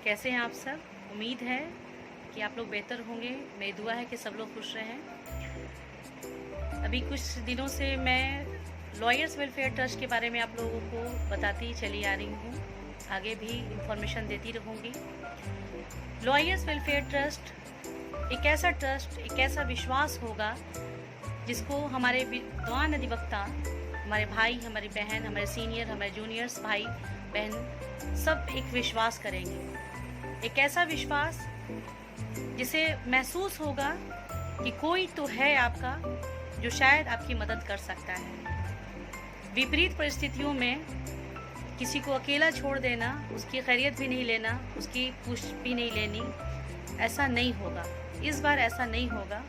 कैसे हैं आप सब। उम्मीद है कि आप लोग बेहतर होंगे। मेरी दुआ है कि सब लोग खुश रहें। अभी कुछ दिनों से मैं लॉयर्स वेलफेयर ट्रस्ट के बारे में आप लोगों को बताती चली आ रही हूँ, आगे भी इंफॉर्मेशन देती रहूँगी। लॉयर्स वेलफेयर ट्रस्ट एक ऐसा ट्रस्ट, एक ऐसा विश्वास होगा जिसको हमारे विद्वान अधिवक्ता, हमारे भाई, हमारी बहन, हमारे सीनियर, हमारे जूनियर्स भाई बहन सब एक विश्वास करेंगे। एक ऐसा विश्वास जिसे महसूस होगा कि कोई तो है आपका जो शायद आपकी मदद कर सकता है। विपरीत परिस्थितियों में किसी को अकेला छोड़ देना, उसकी खैरियत भी नहीं लेना, उसकी पूछ भी नहीं लेनी, ऐसा नहीं होगा। इस बार ऐसा नहीं होगा।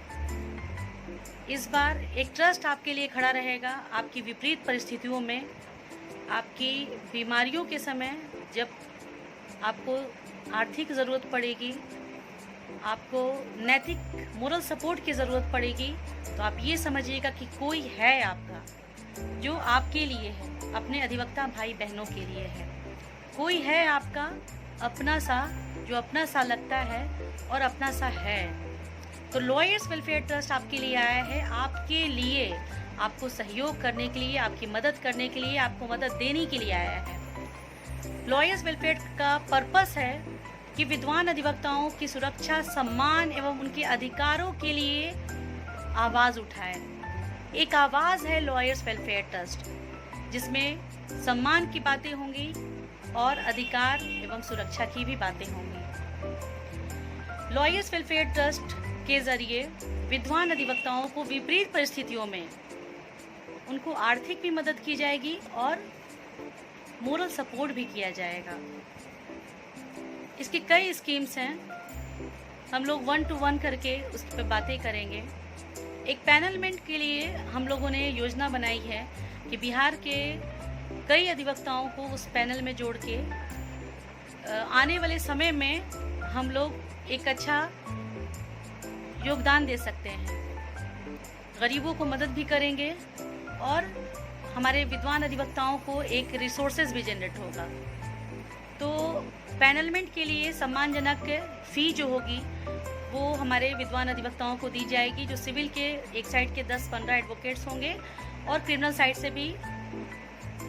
इस बार एक ट्रस्ट आपके लिए खड़ा रहेगा। आपकी विपरीत परिस्थितियों में, आपकी बीमारियों के समय, जब आपको आर्थिक ज़रूरत पड़ेगी, आपको नैतिक मोरल सपोर्ट की ज़रूरत पड़ेगी, तो आप ये समझिएगा कि कोई है आपका जो आपके लिए है, अपने अधिवक्ता भाई बहनों के लिए है। कोई है आपका अपना सा, जो अपना सा लगता है और अपना सा है। तो लॉयर्स वेलफेयर ट्रस्ट आपके लिए आया है, आपके लिए, आपको सहयोग करने के लिए, आपकी मदद करने के लिए, आपको मदद देने के लिए आया है। लॉयर्स वेलफेयर का पर्पस है कि विद्वान अधिवक्ताओं की सुरक्षा, सम्मान एवं उनके अधिकारों के लिए आवाज़ उठाए। एक आवाज़ है लॉयर्स वेलफेयर ट्रस्ट, जिसमें सम्मान की बातें होंगी और अधिकार एवं सुरक्षा की भी बातें होंगी। लॉयर्स वेलफेयर ट्रस्ट के ज़रिए विद्वान अधिवक्ताओं को विपरीत परिस्थितियों में उनको आर्थिक भी मदद की जाएगी और मोरल सपोर्ट भी किया जाएगा। इसकी कई स्कीम्स हैं, हम लोग 1 to 1 करके उस पर बातें करेंगे। एक पैनलमेंट के लिए हम लोगों ने योजना बनाई है कि बिहार के कई अधिवक्ताओं को उस पैनल में जोड़ के आने वाले समय में हम लोग एक अच्छा योगदान दे सकते हैं। गरीबों को मदद भी करेंगे और हमारे विद्वान अधिवक्ताओं को एक रिसोर्सेज भी जनरेट होगा। तो पैनलमेंट के लिए सम्मानजनक फ़ी जो होगी वो हमारे विद्वान अधिवक्ताओं को दी जाएगी, जो सिविल के एक साइड के 10-15 एडवोकेट्स होंगे और क्रिमिनल साइड से भी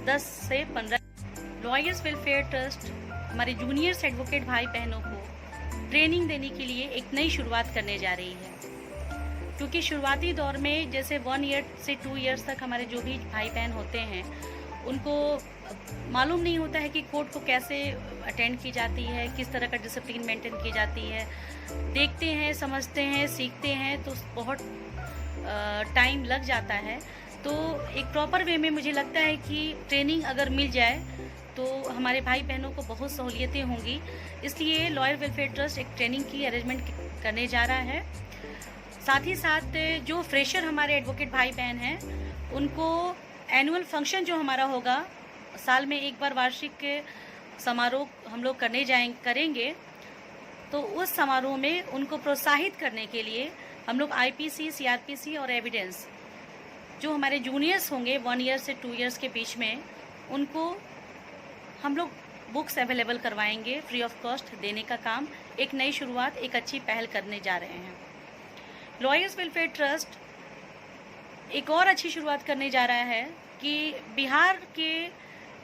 10 से 15। लॉयर्स वेलफेयर ट्रस्ट हमारे जूनियर्स एडवोकेट भाई बहनों को ट्रेनिंग देने के लिए एक नई शुरुआत करने जा रही है। क्योंकि शुरुआती दौर में जैसे 1 ईयर से 2 ईयर्स तक हमारे जो भी भाई बहन होते हैं उनको मालूम नहीं होता है कि कोर्ट को कैसे अटेंड की जाती है, किस तरह का डिसिप्लिन मेंटेन की जाती है। देखते हैं, समझते हैं, सीखते हैं, तो बहुत टाइम लग जाता है। तो एक प्रॉपर वे में मुझे लगता है कि ट्रेनिंग अगर मिल जाए तो हमारे भाई बहनों को बहुत सहूलियतें होंगी। इसलिए लॉयर वेलफेयर ट्रस्ट एक ट्रेनिंग की अरेंजमेंट करने जा रहा है। साथ ही साथ जो फ्रेशर हमारे एडवोकेट भाई बहन हैं उनको एनुअल फंक्शन जो हमारा होगा, साल में एक बार वार्षिक समारोह हम लोग करेंगे। तो उस समारोह में उनको प्रोत्साहित करने के लिए हम लोग IPC, CRPC और एविडेंस, जो हमारे जूनियर्स होंगे 1 ईयर से 2 ईयर्स के बीच में, उनको हम लोग बुक्स अवेलेबल करवाएंगे, फ्री ऑफ कॉस्ट देने का काम, एक नई शुरुआत, एक अच्छी पहल करने जा रहे हैं। लॉयर्स वेलफेयर ट्रस्ट एक और अच्छी शुरुआत करने जा रहा है कि बिहार के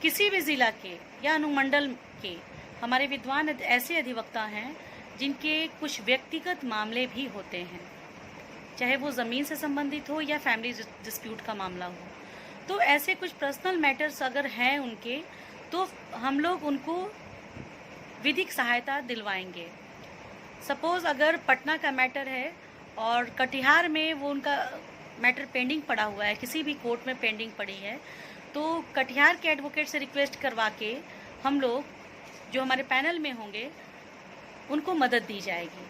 किसी भी ज़िला के या अनुमंडल के हमारे विद्वान ऐसे अधिवक्ता हैं जिनके कुछ व्यक्तिगत मामले भी होते हैं, चाहे वो ज़मीन से संबंधित हो या फैमिली डिस्प्यूट का मामला हो। तो ऐसे कुछ पर्सनल मैटर्स अगर हैं उनके, तो हम लोग उनको विधिक सहायता दिलवाएंगे। सपोज़ अगर पटना का मैटर है और कटिहार में वो उनका मैटर पेंडिंग पड़ा हुआ है, किसी भी कोर्ट में पेंडिंग पड़ी है, तो कटिहार के एडवोकेट से रिक्वेस्ट करवा के हम लोग जो हमारे पैनल में होंगे उनको मदद दी जाएगी।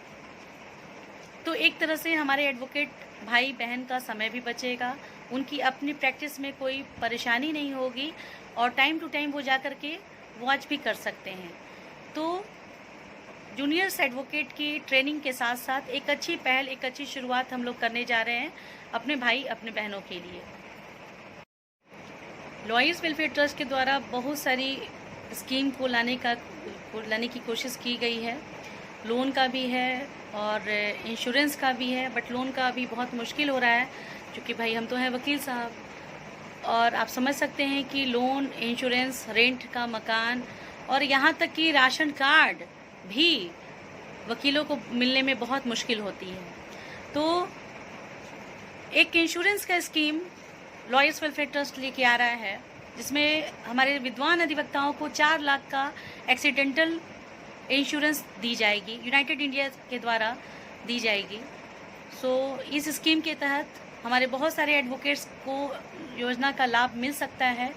तो एक तरह से हमारे एडवोकेट भाई बहन का समय भी बचेगा, उनकी अपनी प्रैक्टिस में कोई परेशानी नहीं होगी और टाइम टू टाइम वो जा कर के वॉच भी कर सकते हैं। तो जूनियर्स एडवोकेट की ट्रेनिंग के साथ साथ एक अच्छी पहल, एक अच्छी शुरुआत हम लोग करने जा रहे हैं अपने भाई, अपने बहनों के लिए। लॉयर्स वेलफेयर ट्रस्ट के द्वारा बहुत सारी स्कीम को लाने का लाने की कोशिश की गई है। लोन का भी है और इंश्योरेंस का भी है, बट लोन का अभी बहुत मुश्किल हो रहा है क्योंकि भाई हम तो हैं वकील साहब, और आप समझ सकते हैं कि लोन, इंश्योरेंस, रेंट का मकान और यहाँ तक कि राशन कार्ड भी वकीलों को मिलने में बहुत मुश्किल होती है। तो एक इंश्योरेंस का स्कीम लॉयर्स वेलफेयर ट्रस्ट लेके आ रहा है, जिसमें हमारे विद्वान अधिवक्ताओं को 4 लाख का एक्सीडेंटल इंश्योरेंस दी जाएगी, यूनाइटेड इंडिया के द्वारा दी जाएगी। इस स्कीम के तहत हमारे बहुत सारे एडवोकेट्स को योजना का लाभ मिल सकता है।